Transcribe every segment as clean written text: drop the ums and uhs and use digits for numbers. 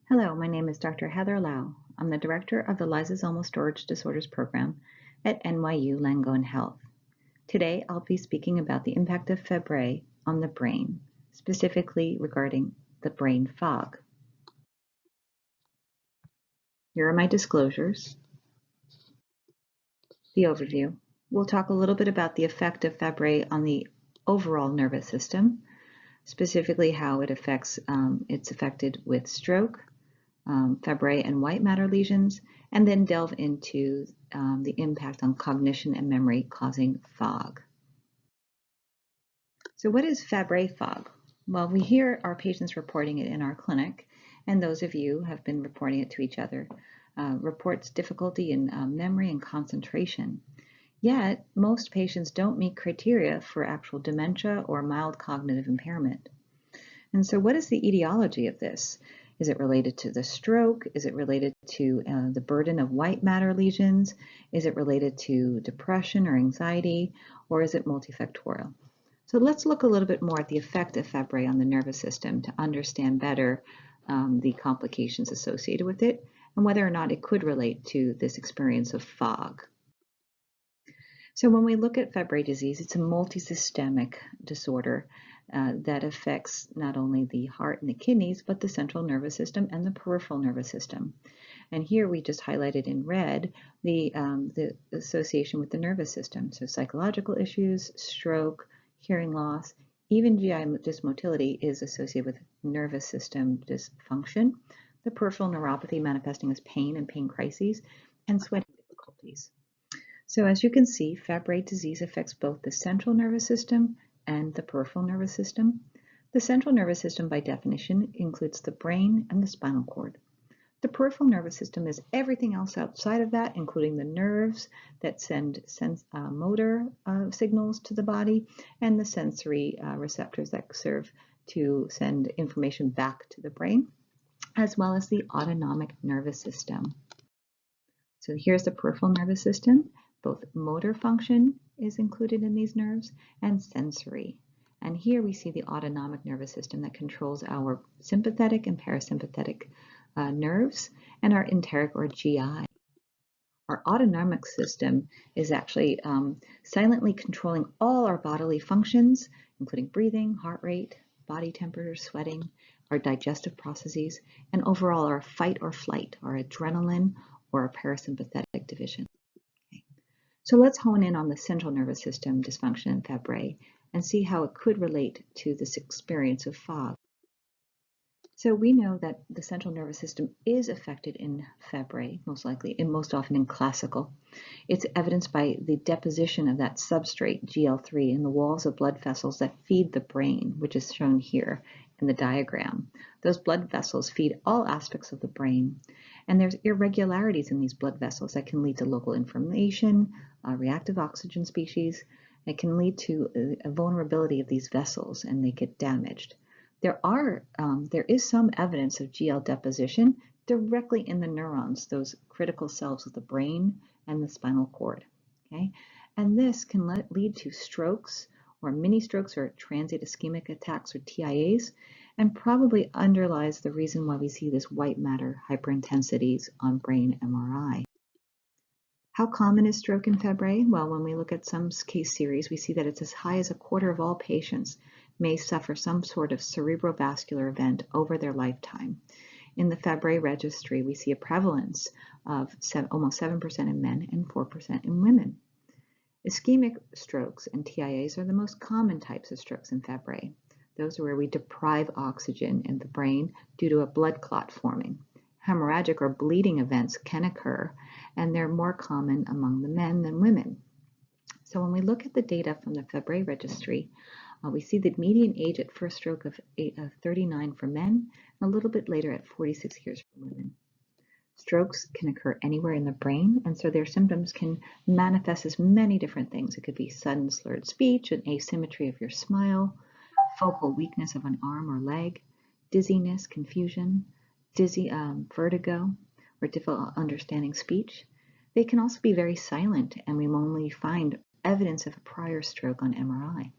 Hello, my name is Dr. Heather Lau. I'm the director of the Lysosomal Storage Disorders program at NYU Langone Health. Today, I'll be speaking about the impact of Fabry on the brain, specifically regarding the brain fog. Here are my disclosures. The overview. We'll talk a little bit about the effect of Fabry on the overall nervous system, specifically how it affects, it's affected with stroke, Fabry and white matter lesions, and then delve into the impact on cognition and memory causing fog. So what is Fabry fog? Well, we hear our patients reporting it in our clinic, and those of you have been reporting it to each other. Reports difficulty in memory and concentration. Yet, most patients don't meet criteria for actual dementia or mild cognitive impairment. And so what is the etiology of this? Is it related to the stroke? Is it related to the burden of white matter lesions? Is it related to depression or anxiety? Or is it multifactorial? So let's look a little bit more at the effect of Fabry on the nervous system to understand better the complications associated with it and whether or not it could relate to this experience of fog. So when we look at Fabry disease, it's a multisystemic disorder that affects not only the heart and the kidneys, but the central nervous system and the peripheral nervous system. And here we just highlighted in red the association with the nervous system. So psychological issues, stroke, hearing loss, even GI dysmotility is associated with nervous system dysfunction, the peripheral neuropathy manifesting as pain and pain crises, and sweating difficulties. So as you can see, Fabry disease affects both the central nervous system and the peripheral nervous system. The central nervous system, by definition, includes the brain and the spinal cord. The peripheral nervous system is everything else outside of that, including the nerves that send motor signals to the body and the sensory receptors that serve to send information back to the brain, as well as the autonomic nervous system. So here's the peripheral nervous system. Both motor function is included in these nerves and sensory. And here we see the autonomic nervous system that controls our sympathetic and parasympathetic nerves and our enteric or GI. Our autonomic system is actually silently controlling all our bodily functions, including breathing, heart rate, body temperature, sweating, our digestive processes, and overall our fight or flight, our adrenaline or our parasympathetic division. So let's hone in on the central nervous system dysfunction in Fabry and see how it could relate to this experience of fog. So we know that the central nervous system is affected in Fabry, most likely, and most often in classical. It's evidenced by the deposition of that substrate, GL3, in the walls of blood vessels that feed the brain, which is shown here in the diagram. Those blood vessels feed all aspects of the brain, and there's irregularities in these blood vessels that can lead to local inflammation, reactive oxygen species. It can lead to a vulnerability of these vessels, and they get damaged. There is some evidence of GL deposition directly in the neurons, those critical cells of the brain and the spinal cord. Okay, and this can lead to strokes or mini strokes or transient ischemic attacks or TIAs, and probably underlies the reason why we see this white matter hyperintensities on brain MRI. How common is stroke in Fabry? Well, when we look at some case series, we see that it's as high as a quarter of all patients may suffer some sort of cerebrovascular event over their lifetime. In the Fabry registry, we see a prevalence of almost 7% in men and 4% in women. Ischemic strokes and TIAs are the most common types of strokes in Fabry. Those are where we deprive oxygen in the brain due to a blood clot forming. Hemorrhagic or bleeding events can occur, and they're more common among the men than women. So when we look at the data from the Fabry registry, we see the median age at first stroke of 39 for men, and a little bit later at 46 years for women. Strokes can occur anywhere in the brain, and so their symptoms can manifest as many different things. It could be sudden slurred speech, an asymmetry of your smile, focal weakness of an arm or leg, dizziness, confusion, vertigo, or difficult understanding speech. They can also be very silent, and we only find evidence of a prior stroke on MRI.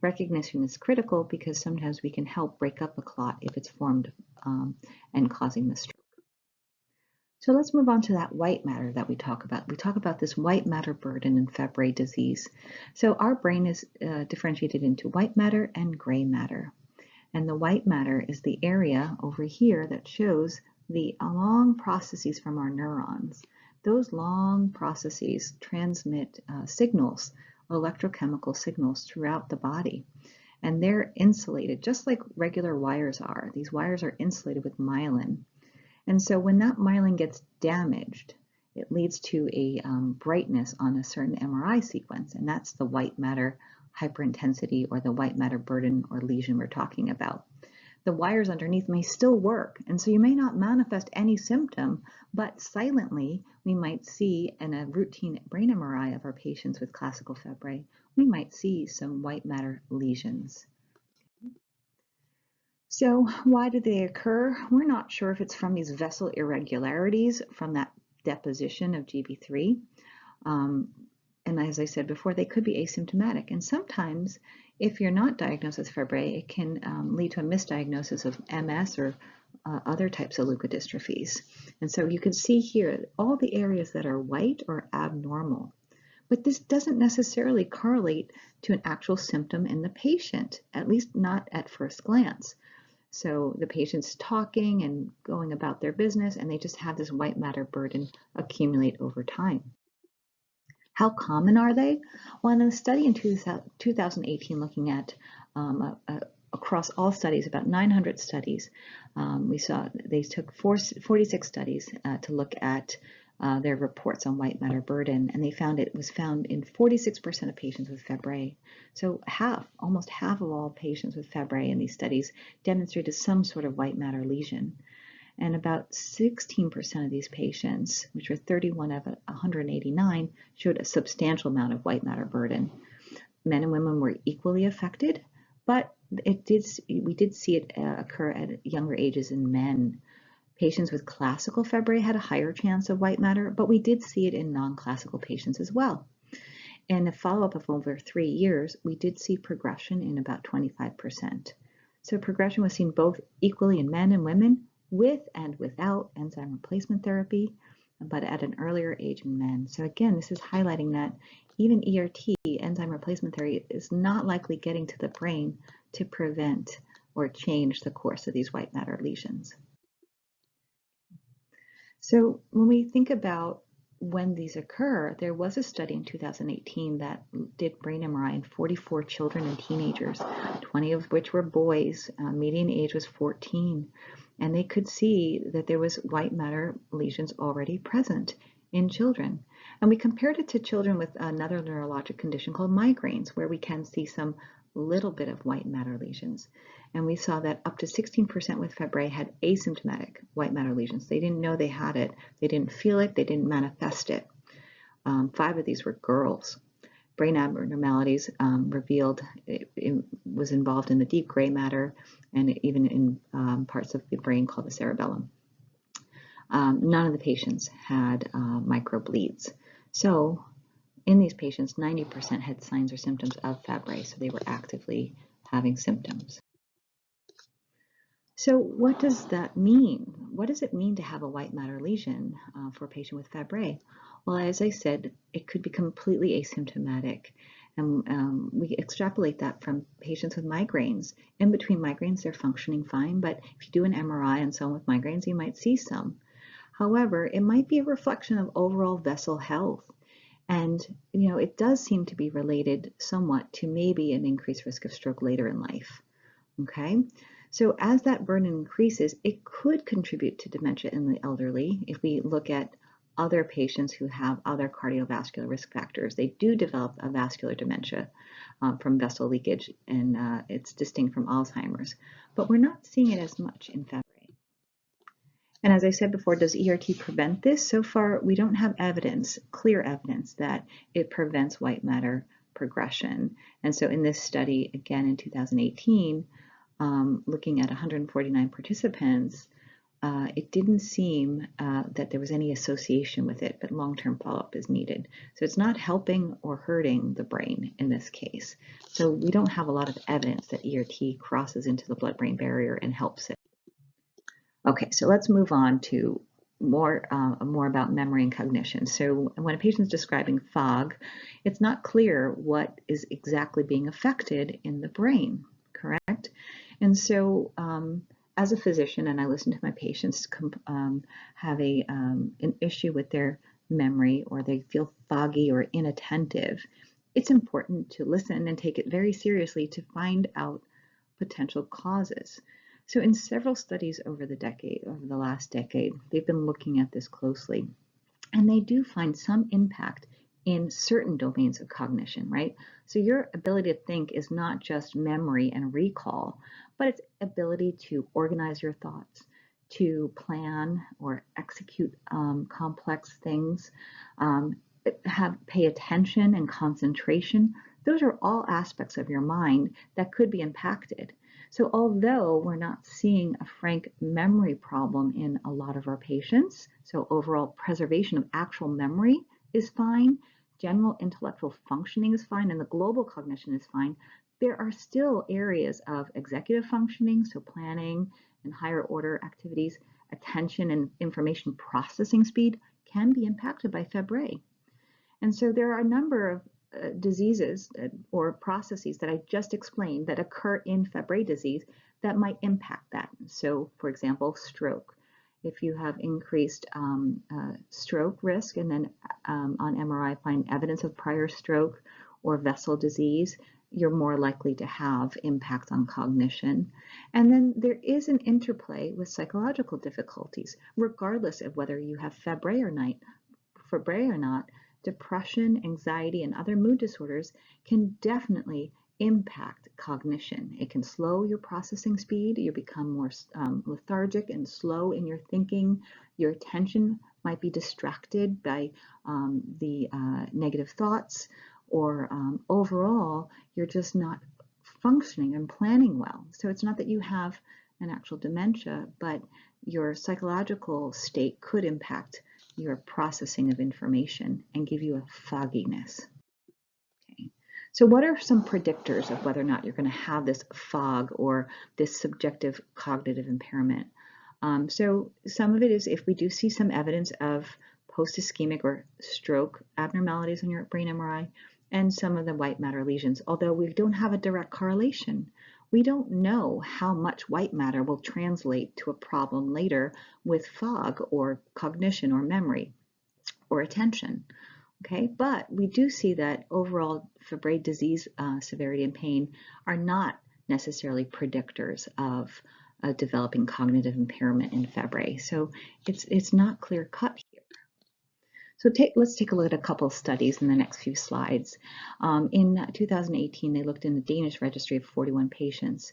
Recognition is critical because sometimes we can help break up a clot if it's formed and causing the stroke. So let's move on to that white matter that we talk about. We talk about this white matter burden in Fabry disease. So our brain is differentiated into white matter and gray matter. And the white matter is the area over here that shows the long processes from our neurons. Those long processes transmit signals, electrochemical signals throughout the body. And they're insulated, just like regular wires are. These wires are insulated with myelin. And so when that myelin gets damaged, it leads to a brightness on a certain MRI sequence, and that's the white matter hyperintensity or the white matter burden or lesion we're talking about. The wires underneath may still work, and so you may not manifest any symptom, but silently we might see in a routine brain MRI of our patients with classical Fabry, we might see some white matter lesions. So why do they occur? We're not sure if it's from these vessel irregularities from that deposition of GB3. And as I said before, they could be asymptomatic. And sometimes, if you're not diagnosed with Fabry, it can lead to a misdiagnosis of MS or other types of leukodystrophies. And so you can see here all the areas that are white or abnormal. But this doesn't necessarily correlate to an actual symptom in the patient, at least not at first glance. So the patient's talking and going about their business, and they just have this white matter burden accumulate over time. How common are they? Well, in a study in 2018 looking at across all studies, about 900 studies, we saw they took 46 studies to look at their reports on white matter burden, and they found it was found in 46% of patients with Fabry. So almost half of all patients with Fabry in these studies demonstrated some sort of white matter lesion. And about 16% of these patients, which were 31 of 189, showed a substantial amount of white matter burden. Men and women were equally affected, but we did see it occur at younger ages in men. Patients with classical Fabry had a higher chance of white matter, but we did see it in non-classical patients as well. In a follow-up of over 3 years, we did see progression in about 25%. So progression was seen both equally in men and women, with and without enzyme replacement therapy, but at an earlier age in men. So again, this is highlighting that even ERT, enzyme replacement therapy, is not likely getting to the brain to prevent or change the course of these white matter lesions. So when we think about when these occur, there was a study in 2018 that did brain MRI in 44 children and teenagers, 20 of which were boys. Median age was 14. And they could see that there was white matter lesions already present in children. And we compared it to children with another neurologic condition called migraines, where we can see some little bit of white matter lesions. And we saw that up to 16% with Fabry had asymptomatic white matter lesions. They didn't know they had it. They didn't feel it. They didn't manifest it. 5 of these were girls. Brain abnormalities revealed it was involved in the deep gray matter and even in parts of the brain called the cerebellum. None of the patients had microbleeds. So in these patients, 90% had signs or symptoms of Fabry, so they were actively having symptoms. So what does that mean? What does it mean to have a white matter lesion for a patient with Fabry? Well, as I said, it could be completely asymptomatic. And we extrapolate that from patients with migraines. In between migraines, they're functioning fine, but if you do an MRI on someone with migraines, you might see some. However, it might be a reflection of overall vessel health. And, it does seem to be related somewhat to maybe an increased risk of stroke later in life. Okay? So as that burden increases, it could contribute to dementia in the elderly. If we look at other patients who have other cardiovascular risk factors, they do develop a vascular dementia from vessel leakage, and it's distinct from Alzheimer's. But we're not seeing it as much in Fabry. And as I said before, does ERT prevent this? So far, we don't have clear evidence that it prevents white matter progression. And so in this study, again in 2018, looking at 149 participants, it didn't seem that there was any association with it, but long-term follow-up is needed. So it's not helping or hurting the brain in this case. So we don't have a lot of evidence that ERT crosses into the blood-brain barrier and helps it. Okay, so let's move on to more about memory and cognition. So when a patient is describing FOG, it's not clear what is exactly being affected in the brain, correct? And so as a physician, and I listen to my patients have an issue with their memory, or they feel foggy or inattentive, it's important to listen and take it very seriously to find out potential causes. So in several studies over the last decade, they've been looking at this closely, and they do find some impact in certain domains of cognition, right? So your ability to think is not just memory and recall, but it's ability to organize your thoughts, to plan or execute complex things, pay attention and concentration. Those are all aspects of your mind that could be impacted. So although we're not seeing a frank memory problem in a lot of our patients, so overall preservation of actual memory is fine, general intellectual functioning is fine, and the global cognition is fine, there are still areas of executive functioning, so planning and higher order activities, attention and information processing speed can be impacted by Fabry. And so there are a number of diseases or processes that I just explained that occur in Fabry disease that might impact that. So for example, stroke. If you have increased stroke risk and then on MRI find evidence of prior stroke or vessel disease, you're more likely to have impacts on cognition. And then there is an interplay with psychological difficulties, regardless of whether you have Fabry or not. Depression, anxiety, and other mood disorders can definitely impact cognition. It can slow your processing speed. You become more lethargic and slow in your thinking. Your attention might be distracted by the negative thoughts, or overall, you're just not functioning and planning well. So it's not that you have an actual dementia, but your psychological state could impact your processing of information and give you a fogginess. Okay. So what are some predictors of whether or not you're going to have this fog or this subjective cognitive impairment? So some of it is if we do see some evidence of post-ischemic or stroke abnormalities on your brain MRI, and some of the white matter lesions, although we don't have a direct correlation. We don't know how much white matter will translate to a problem later with fog or cognition or memory or attention. Okay, but we do see that overall Fabry disease severity and pain are not necessarily predictors of developing cognitive impairment in Fabry. So it's not clear cut here. So let's take a look at a couple of studies in the next few slides. In 2018, they looked in the Danish registry of 41 patients.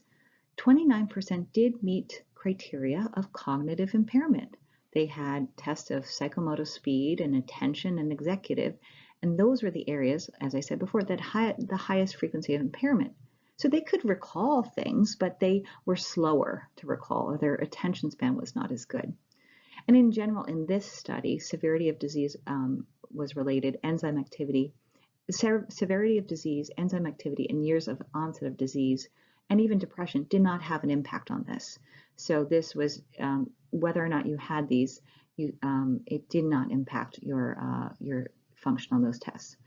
29% did meet criteria of cognitive impairment. They had tests of psychomotor speed and attention and executive, and those were the areas, as I said before, that had the highest frequency of impairment. So they could recall things, but they were slower to recall, or their attention span was not as good. And in general, in this study, severity of disease was related, enzyme activity, severity of disease, enzyme activity, and years of onset of disease, and even depression did not have an impact on this. So this was whether or not you had these, it did not impact your function on those tests.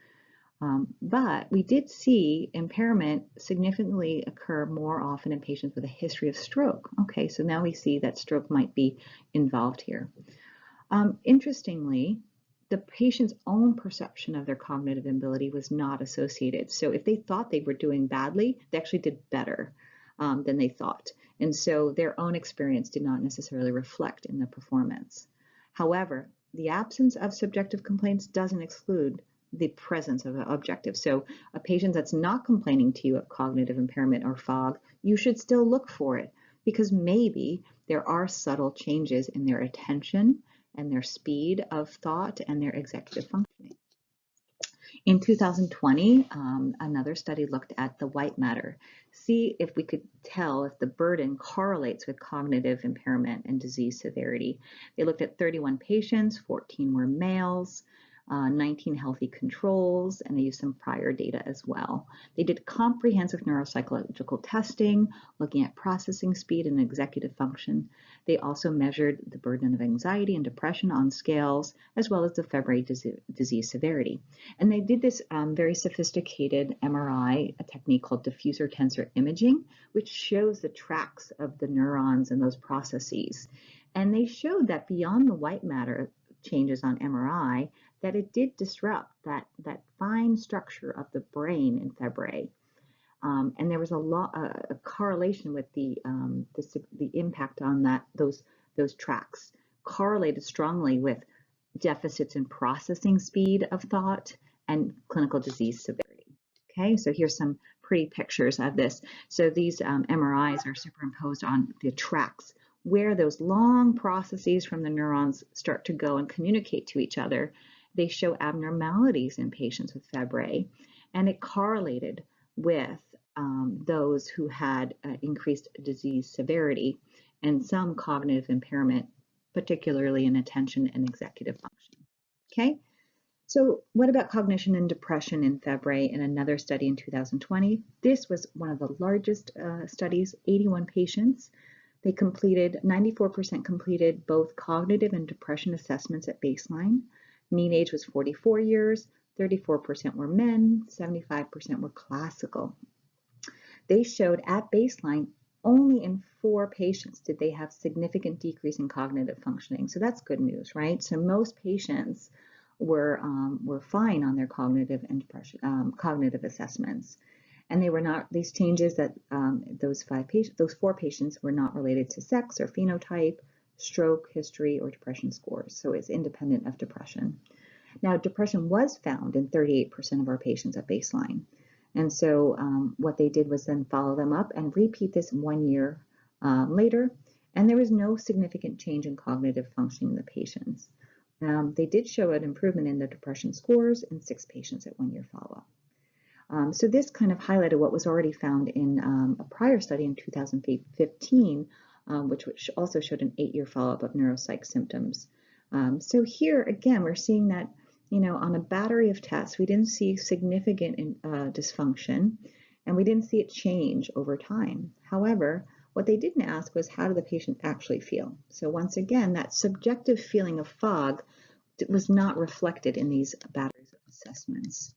But we did see impairment significantly occur more often in patients with a history of stroke. Okay, so now we see that stroke might be involved here. Interestingly, the patient's own perception of their cognitive ability was not associated. So if they thought they were doing badly, they actually did better than they thought. And so their own experience did not necessarily reflect in the performance. However, the absence of subjective complaints doesn't exclude the presence of an objective. So a patient that's not complaining to you of cognitive impairment or fog, you should still look for it, because maybe there are subtle changes in their attention and their speed of thought and their executive functioning. In 2020, another study looked at the white matter, see if we could tell if the burden correlates with cognitive impairment and disease severity. They looked at 31 patients, 14 were males, 19 healthy controls, and they used some prior data as well. They did comprehensive neuropsychological testing, looking at processing speed and executive function. They also measured the burden of anxiety and depression on scales, as well as the Fabry disease severity. And they did this very sophisticated MRI, a technique called diffuser tensor imaging, which shows the tracks of the neurons and those processes. And they showed that beyond the white matter changes on MRI, that it did disrupt that fine structure of the brain in Fabry. And there was a correlation with the impact on those tracks, correlated strongly with deficits in processing speed of thought and clinical disease severity. Okay, so here's some pretty pictures of this. So these MRIs are superimposed on the tracks where those long processes from the neurons start to go and communicate to each other. They show abnormalities in patients with Fabry, and it correlated with those who had increased disease severity and some cognitive impairment, particularly in attention and executive function. Okay, so what about cognition and depression in Fabry in another study in 2020? This was one of the largest studies, 81 patients. They completed, 94% completed both cognitive and depression assessments at baseline. Mean age was 44 years, 34% were men, 75% were classical. They showed at baseline only in 4 patients did they have significant decrease in cognitive functioning. So that's good news, right? So most patients were fine on their cognitive and depression cognitive assessments, and they were not, these changes that those 4 patients were not related to sex or phenotype, stroke history, or depression scores. So it's independent of depression. Now, depression was found in 38% of our patients at baseline. And so what they did was then follow them up and repeat this 1 year later, and there was no significant change in cognitive functioning in the patients. They did show an improvement in the depression scores in 6 patients at 1 year follow-up. So this kind of highlighted what was already found in a prior study in 2015, which also showed an 8-year follow-up of neuropsych symptoms. So here, again, we're seeing that, you know, on a battery of tests, we didn't see significant dysfunction, and we didn't see it change over time. However, what they didn't ask was, how did the patient actually feel? So once again, that subjective feeling of fog was not reflected in these batteries of assessments.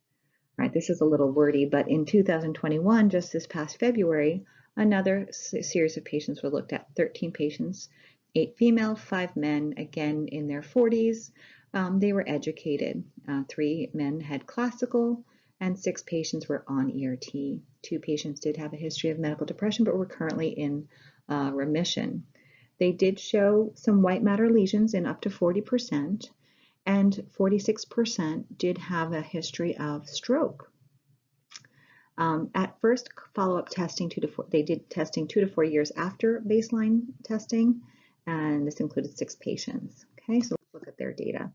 Right, this is a little wordy, but in 2021, just this past February, another series of patients were looked at, 13 patients, 8 female, 5 men, again in their 40s. They were educated. 3 men had classical, and 6 patients were on ERT. 2 patients did have a history of medical depression, but were currently in remission. They did show some white matter lesions in up to 40%, and 46% did have a history of stroke. At first follow-up testing, they did testing 2 to 4 years after baseline testing, and this included 6 patients. Okay, so let's look at their data.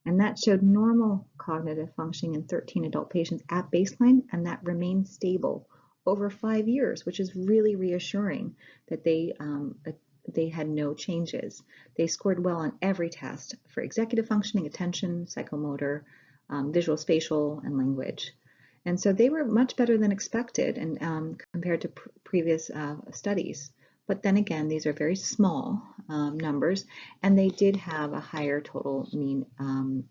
And that showed normal cognitive functioning in 13 adult patients at baseline, and that remained stable over 5 years, which is really reassuring that they had no changes. They scored well on every test for executive functioning, attention, psychomotor, visual, spatial, and language. And so they were much better than expected and compared to previous studies. But then again, these are very small numbers, and they did have a higher total mean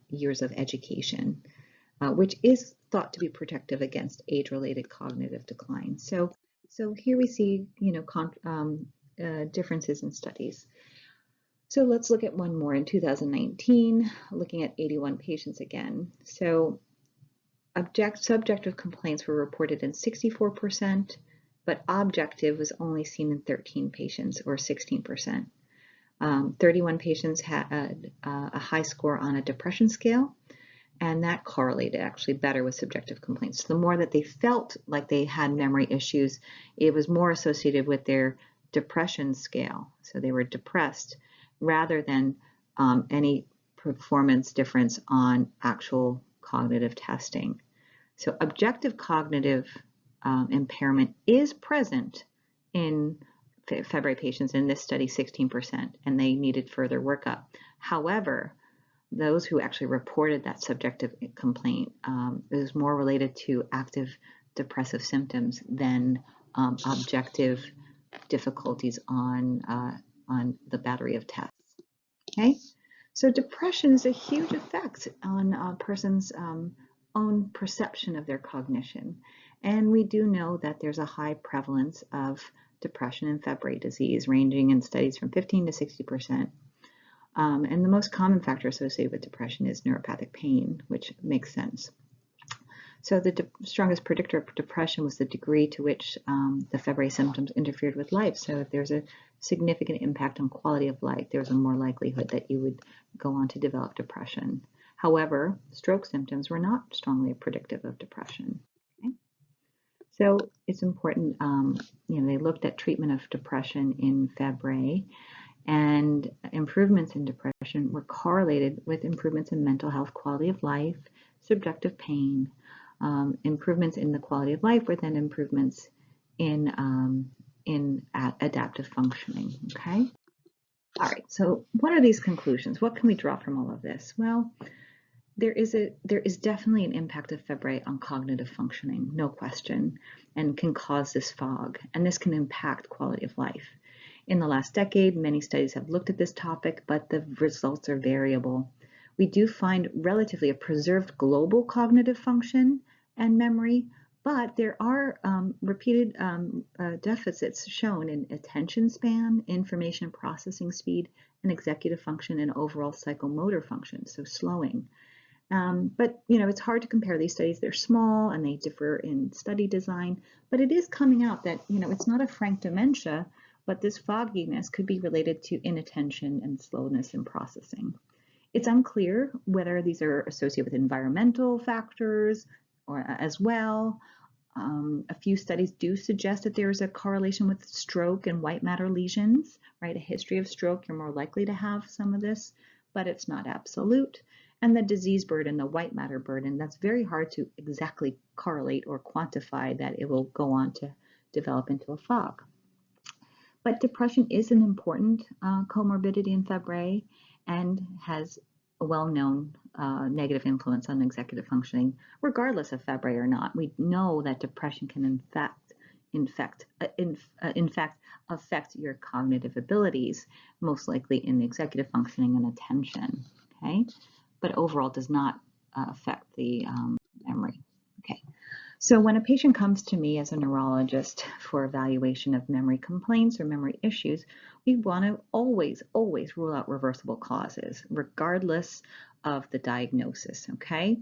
years of education, which is thought to be protective against age-related cognitive decline. So here we see, you know, differences in studies. So let's look at one more in 2019, looking at 81 patients again. So subjective complaints were reported in 64%, but objective was only seen in 13 patients, or 16%. 31 patients had a high score on a depression scale, and that correlated actually better with subjective complaints. So the more that they felt like they had memory issues, it was more associated with their depression scale. So they were depressed rather than any performance difference on actual cognitive testing. So objective cognitive impairment is present in Fabry patients, in this study 16%, and they needed further workup. However, those who actually reported that subjective complaint is more related to active depressive symptoms than objective difficulties on the battery of tests. Okay, so depression is a huge effect on a person's own perception of their cognition, and we do know that there's a high prevalence of depression and Fabry disease, ranging in studies from 15 to 60%. And the most common factor associated with depression is neuropathic pain, which makes sense. So the strongest predictor of depression was the degree to which the Fabry symptoms interfered with life. So if there's a significant impact on quality of life, there's a more likelihood that you would go on to develop depression. However, stroke symptoms were not strongly predictive of depression. Okay? So it's important, they looked at treatment of depression in Fabry, and improvements in depression were correlated with improvements in mental health, quality of life, subjective pain. Improvements in the quality of life were then improvements in adaptive functioning. Okay. All right. So what are these conclusions? What can we draw from all of this? Well, there is definitely an impact of Fabry on cognitive functioning, no question, and can cause this fog, and this can impact quality of life. In the last decade, many studies have looked at this topic, but the results are variable. We do find relatively a preserved global cognitive function and memory, but there are repeated deficits shown in attention span, information processing speed, and executive function and overall psychomotor function, so slowing. But it's hard to compare these studies. They're small and they differ in study design, but it is coming out that it's not a frank dementia, but this fogginess could be related to inattention and slowness in processing. It's unclear whether these are associated with environmental factors or as well. A few studies do suggest that there is a correlation with stroke and white matter lesions, right? A history of stroke, you're more likely to have some of this, but it's not absolute. And the disease burden, the white matter burden, that's very hard to exactly correlate or quantify that it will go on to develop into a fog. But depression is an important comorbidity in Fabry and has a well-known negative influence on executive functioning, regardless of Fabry or not. We know that depression can in fact affect your cognitive abilities, most likely in the executive functioning and attention, okay? But overall does not affect the memory, okay? So when a patient comes to me as a neurologist for evaluation of memory complaints or memory issues, we want to always rule out reversible causes, regardless of the diagnosis, okay?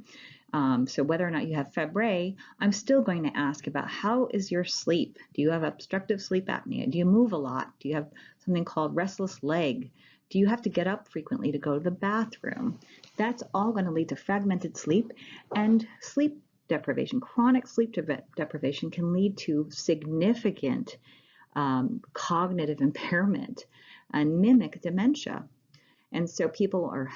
So whether or not you have Fabry, I'm still going to ask about how is your sleep? Do you have obstructive sleep apnea? Do you move a lot? Do you have something called restless leg? Do you have to get up frequently to go to the bathroom? That's all going to lead to fragmented sleep, and sleep deprivation, chronic sleep deprivation can lead to significant cognitive impairment and mimic dementia. And so people are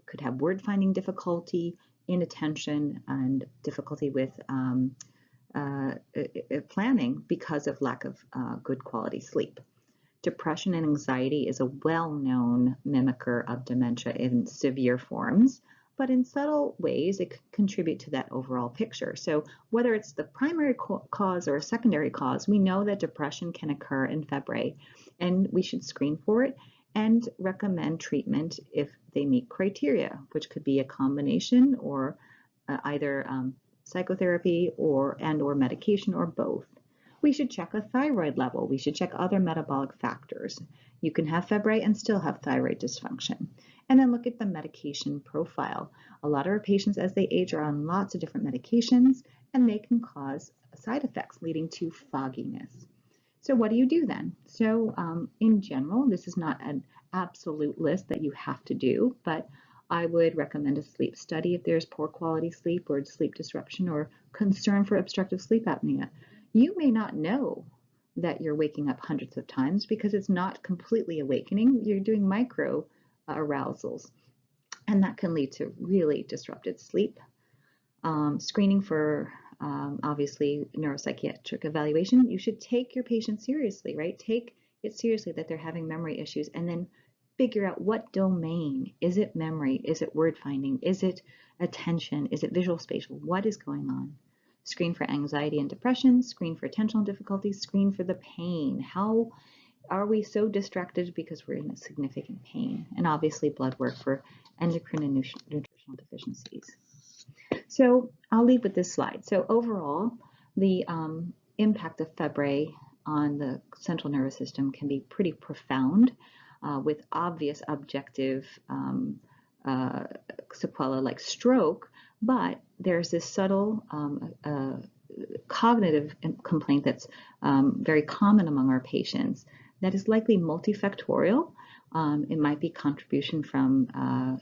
could have word finding difficulty, inattention, and difficulty with planning because of lack of good quality sleep. Depression and anxiety is a well-known mimicker of dementia in severe forms, but in subtle ways, it could contribute to that overall picture. So whether it's the primary cause or a secondary cause, we know that depression can occur in Fabry, and we should screen for it and recommend treatment if they meet criteria, which could be a combination or either psychotherapy or medication or both. We should check a thyroid level. We should check other metabolic factors. You can have Fabry and still have thyroid dysfunction. And then look at the medication profile. A lot of our patients, as they age, are on lots of different medications, and they can cause side effects leading to fogginess. So what do you do then? So in general, this is not an absolute list that you have to do, but I would recommend a sleep study if there's poor quality sleep or sleep disruption or concern for obstructive sleep apnea. You may not know that you're waking up hundreds of times because it's not completely awakening. You're doing micro arousals, and that can lead to really disrupted sleep. Screening for obviously neuropsychiatric evaluation. You should take your patient seriously, right? Take it seriously that they're having memory issues, and then figure out what domain. Is it memory? Is it word finding? Is it attention? Is it visual spatial? What is going on? Screen for anxiety and depression, screen for attentional difficulties, screen for the pain. How are we so distracted because we're in a significant pain? And obviously blood work for endocrine and nutritional deficiencies. So I'll leave with this slide. So overall, the impact of Fabry on the central nervous system can be pretty profound with obvious objective sequelae like stroke, but there's this subtle cognitive complaint that's very common among our patients that is likely multifactorial. It might be contribution from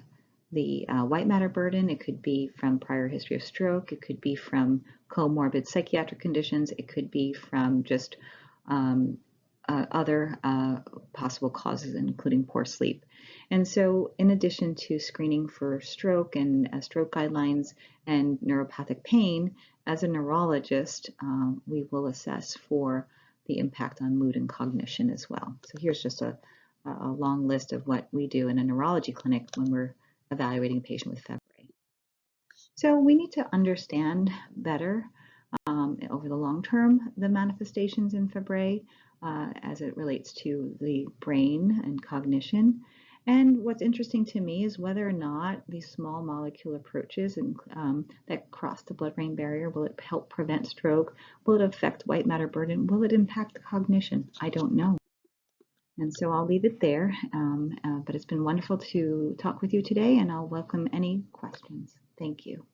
the white matter burden. It could be from prior history of stroke. It could be from comorbid psychiatric conditions. It could be from just other possible causes, including poor sleep. And so in addition to screening for stroke and stroke guidelines and neuropathic pain, as a neurologist, we will assess for the impact on mood and cognition as well. So here's just a long list of what we do in a neurology clinic when we're evaluating a patient with Fabry. So we need to understand better over the long term the manifestations in Fabry as it relates to the brain and cognition. And what's interesting to me is whether or not these small molecule approaches that cross the blood-brain barrier, will it help prevent stroke? Will it affect white matter burden? Will it impact the cognition? I don't know. And so I'll leave it there, but it's been wonderful to talk with you today, and I'll welcome any questions. Thank you.